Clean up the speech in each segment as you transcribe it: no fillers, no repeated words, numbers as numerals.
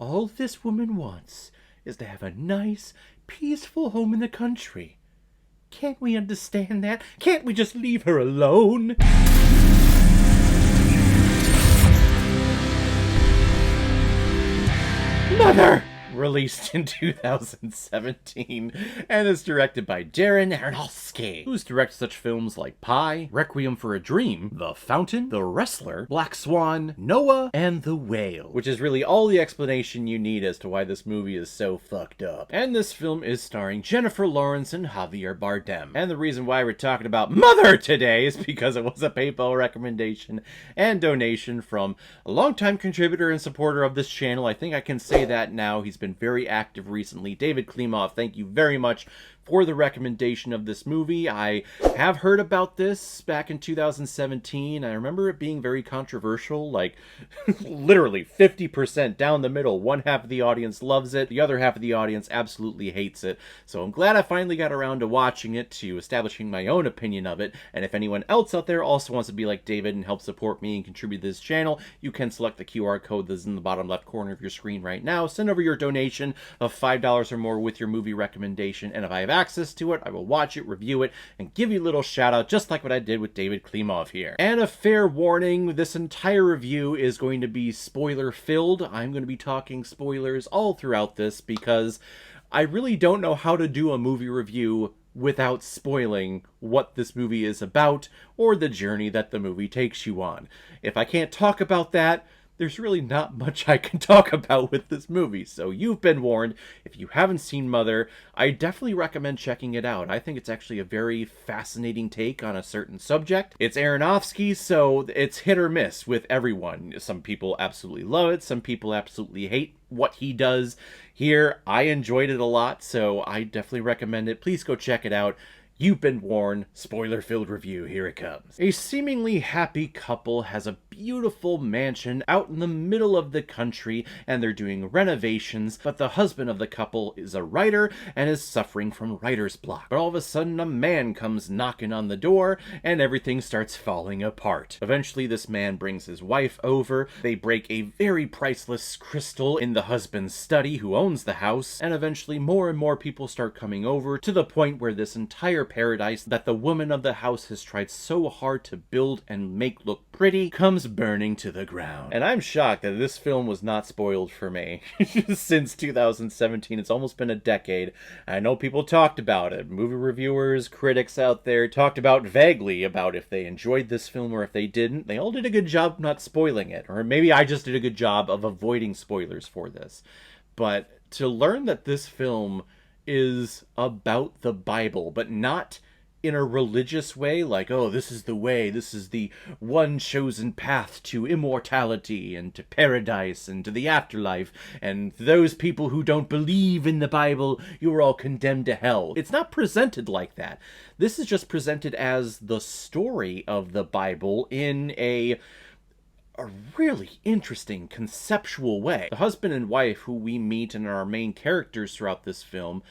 All this woman wants is to have a nice, peaceful home in the country. Can't we understand that? Can't we just leave her alone? Mother! Released in 2017 and is directed by Darren Aronofsky, who's directed such films like Pi, Requiem for a Dream, The Fountain, The Wrestler, Black Swan, Noah, and The Whale, which is really all the explanation you need as to why this movie is so fucked up. And this film is starring Jennifer Lawrence and Javier Bardem. And the reason why we're talking about Mother today is because it was a PayPal recommendation and donation from a longtime contributor and supporter of this channel. I think I can say that now. He's been very active recently. David Klimov, thank you very much for the recommendation of this movie. I have heard about this back in 2017. I remember it being very controversial, like literally 50% down the middle. One half of the audience loves it, the other half of the audience absolutely hates it. So I'm glad I finally got around to watching it, to establishing my own opinion of it. And if anyone else out there also wants to be like David and help support me and contribute to this channel, you can select the QR code that's in the bottom left corner of your screen right now. Send over your donation of $5 or more with your movie recommendation, and if I have access to it, I will watch it, review it, and give you a little shout out, just like what I did with David Klimov here. And a fair warning, this entire review is going to be spoiler filled. I'm going to be talking spoilers all throughout this because I really don't know how to do a movie review without spoiling what this movie is about or the journey that the movie takes you on. If I can't talk about that, there's really not much I can talk about with this movie, so you've been warned. If you haven't seen Mother, I definitely recommend checking it out. I think it's actually a very fascinating take on a certain subject. It's Aronofsky, so it's hit or miss with everyone. Some people absolutely love it, some people absolutely hate what he does. Here, I enjoyed it a lot, so I definitely recommend it. Please go check it out. You've been warned. Spoiler-filled review, here it comes. A seemingly happy couple has a beautiful mansion out in the middle of the country, and they're doing renovations, but the husband of the couple is a writer and is suffering from writer's block. But all of a sudden, a man comes knocking on the door, and everything starts falling apart. Eventually, this man brings his wife over. They break a very priceless crystal in the husband's study, who owns the house, and eventually more and more people start coming over, to the point where this entire paradise that the woman of the house has tried so hard to build and make look pretty comes burning to the ground. And I'm shocked that this film was not spoiled for me. Since 2017, it's almost been a decade. I know people talked about it. Movie reviewers, critics out there talked about vaguely about if they enjoyed this film or if they didn't. They all did a good job not spoiling it. Or maybe I just did a good job of avoiding spoilers for this. But to learn that this film is about the Bible, but not in a religious way, like, oh, this is the way, this is the one chosen path to immortality and to paradise and to the afterlife, and those people who don't believe in the Bible, you're all condemned to hell. It's not presented like that. This is just presented as the story of the Bible in a really interesting conceptual way. The husband and wife who we meet and are our main characters throughout this film,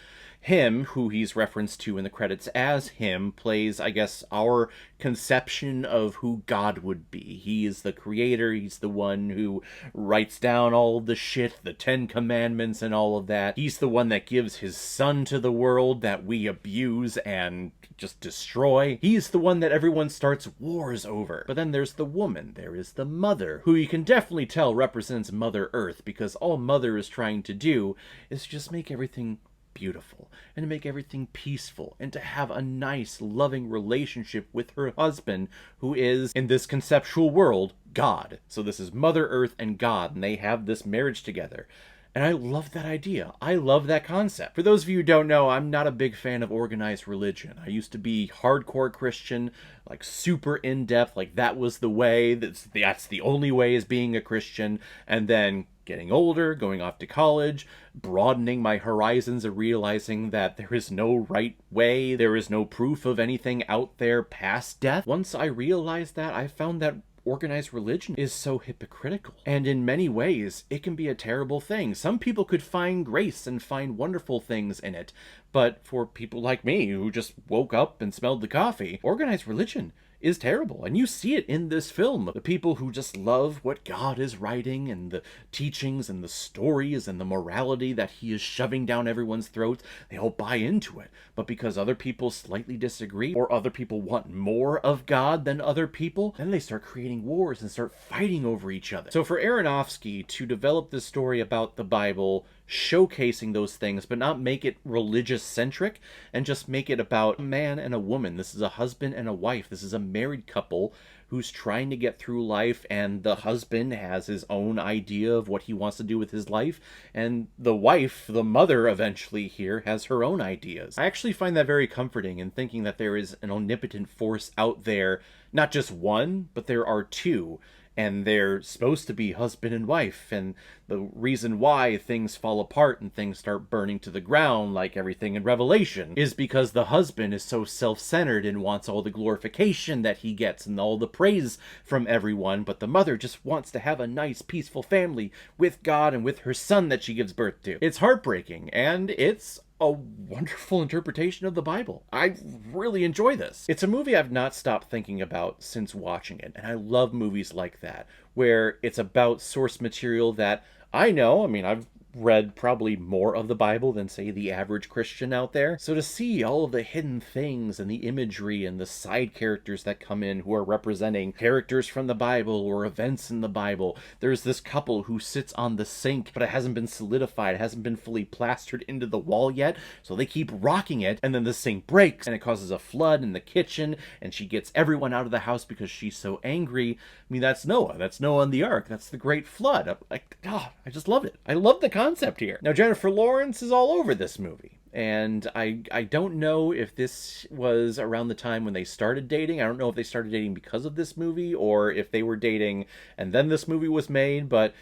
him, who he's referenced to in the credits as him, plays, I guess, our conception of who God would be. He is the creator, he's the one who writes down all the shit, the 10 Commandments and all of that. He's the one that gives his son to the world that we abuse and just destroy. He's the one that everyone starts wars over. But then there's the woman, there is the mother, who you can definitely tell represents Mother Earth, because all Mother is trying to do is just make everything beautiful and to make everything peaceful and to have a nice, loving relationship with her husband, who is, in this conceptual world, God. So this is Mother Earth and God, and they have this marriage together. And I love that idea. I love that concept. For those of you who don't know, I'm not a big fan of organized religion. I used to be hardcore Christian, like super in-depth, like that was the way, that's the only way is being a Christian, and then getting older, going off to college, broadening my horizons and realizing that there is no right way, there is no proof of anything out there past death. Once I realized that, I found that organized religion is so hypocritical. And in many ways, it can be a terrible thing. Some people could find grace and find wonderful things in it. But for people like me, who just woke up and smelled the coffee, organized religion is terrible. And you see it in this film. The people who just love what God is writing and the teachings and the stories and the morality that he is shoving down everyone's throats, they all buy into it. But because other people slightly disagree, or other people want more of God than other people, then they start creating wars and start fighting over each other. So for Aronofsky to develop this story about the Bible, showcasing those things, but not make it religious-centric, and just make it about a man and a woman. This is a husband and a wife. This is a married couple who's trying to get through life, and the husband has his own idea of what he wants to do with his life, and the wife, the mother eventually here, has her own ideas. I actually find that very comforting in thinking that there is an omnipotent force out there, not just one, but there are two, and they're supposed to be husband and wife, and the reason why things fall apart and things start burning to the ground, like everything in Revelation, is because the husband is so self-centered and wants all the glorification that he gets and all the praise from everyone, but the mother just wants to have a nice, peaceful family with God and with her son that she gives birth to. It's heartbreaking, and it's a wonderful interpretation of the Bible. I really enjoy this. It's a movie I've not stopped thinking about since watching it, and I love movies like that, where it's about source material that I know, I've read probably more of the Bible than, say, the average Christian out there. So to see all of the hidden things and the imagery and the side characters that come in who are representing characters from the Bible or events in the Bible. There's this couple who sits on the sink, but it hasn't been solidified. It hasn't been fully plastered into the wall yet, so they keep rocking it, and then the sink breaks, and it causes a flood in the kitchen, and she gets everyone out of the house because she's so angry. That's Noah. That's Noah and the Ark. That's the Great Flood. I just loved it. I love the concept here. Now, Jennifer Lawrence is all over this movie. And I don't know if this was around the time when they started dating. I don't know if they started dating because of this movie or if they were dating and then this movie was made, but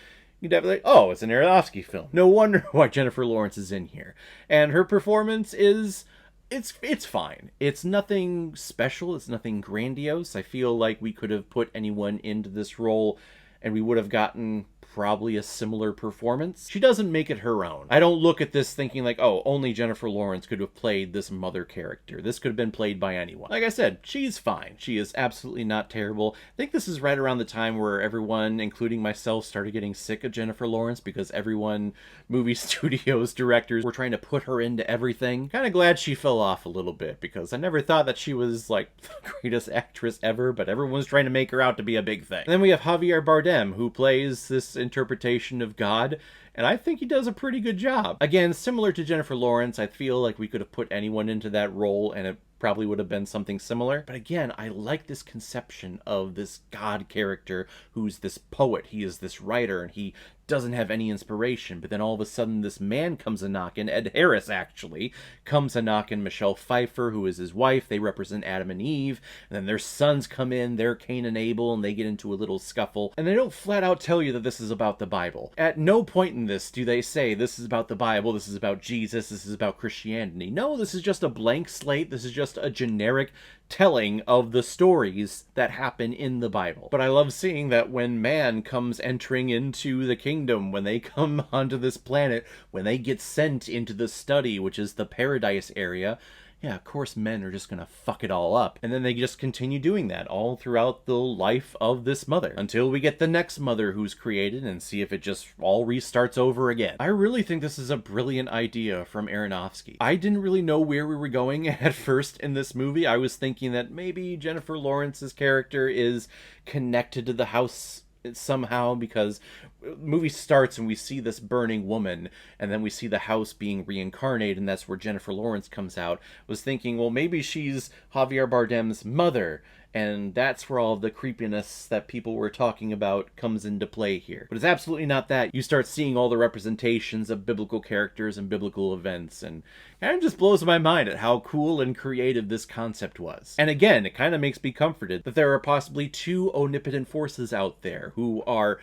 you'd have like, oh, it's an Aronofsky film. No wonder why Jennifer Lawrence is in here. And her performance is... It's fine. It's nothing special. It's nothing grandiose. I feel like we could have put anyone into this role and we would have gotten probably a similar performance. She doesn't make it her own. I don't look at this thinking like, oh, only Jennifer Lawrence could have played this mother character. This could have been played by anyone. Like I said, she's fine. She is absolutely not terrible. I think this is right around the time where everyone, including myself, started getting sick of Jennifer Lawrence because everyone, movie studios, directors, were trying to put her into everything. Kind of glad she fell off a little bit because I never thought that she was like the greatest actress ever, but everyone's trying to make her out to be a big thing. And then we have Javier Bardem, who plays this interpretation of God, and I think he does a pretty good job. Again, similar to Jennifer Lawrence, I feel like we could have put anyone into that role and it probably would have been something similar. But again, I like this conception of this God character who's this poet. He is this writer and he doesn't have any inspiration, but then all of a sudden this man comes a-knocking, Ed Harris actually, comes a-knocking Michelle Pfeiffer, who is his wife. They represent Adam and Eve, and then their sons come in, they're Cain and Abel, and they get into a little scuffle, and they don't flat out tell you that this is about the Bible. At no point in this do they say, this is about the Bible, this is about Jesus, this is about Christianity. No, this is just a blank slate, this is just a generic telling of the stories that happen in the Bible. But I love seeing that when man comes entering into the kingdom, when they come onto this planet, when they get sent into the study, which is the paradise area, yeah, of course men are just gonna fuck it all up. And then they just continue doing that all throughout the life of this mother until we get the next mother who's created and see if it just all restarts over again. I really think this is a brilliant idea from Aronofsky. I didn't really know where we were going at first in this movie. I was thinking that maybe Jennifer Lawrence's character is connected to the house somehow, because the movie starts and we see this burning woman and then we see the house being reincarnated and that's where Jennifer Lawrence comes out. I was thinking, well, maybe she's Javier Bardem's mother and that's where all of the creepiness that people were talking about comes into play here. But it's absolutely not that. You start seeing all the representations of biblical characters and biblical events, and it kind of just blows my mind at how cool and creative this concept was. And again, it kind of makes me comforted that there are possibly two omnipotent forces out there who are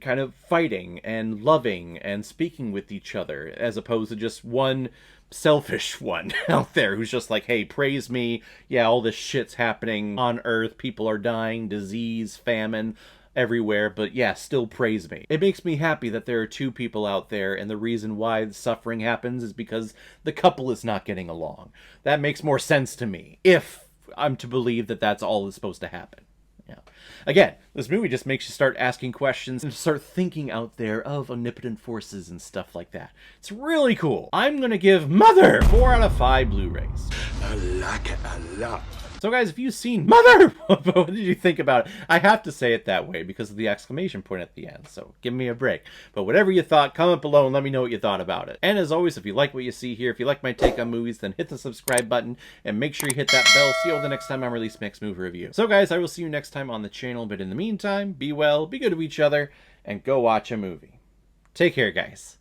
kind of fighting and loving and speaking with each other, as opposed to just one selfish one out there who's just like, hey, praise me, yeah, all this shit's happening on earth, people are dying, disease, famine everywhere, but yeah, still praise me. It makes me happy that there are two people out there, and the reason why the suffering happens is because the couple is not getting along. That makes more sense to me. If I'm to believe that that's all that's supposed to happen. Yeah. Again, this movie just makes you start asking questions and start thinking out there of omnipotent forces and stuff like that. It's really cool. I'm gonna give Mother 4 out of 5 Blu-rays. I like it a lot. So guys, if you've seen Mother, what did you think about it? I have to say it that way because of the exclamation point at the end, so give me a break. But whatever you thought, comment below and let me know what you thought about it. And as always, if you like what you see here, if you like my take on movies, then hit the subscribe button and make sure you hit that bell. See you the next time I release my next movie review. So guys, I will see you next time on the channel, but in the meantime, be well, be good to each other, and go watch a movie. Take care, guys.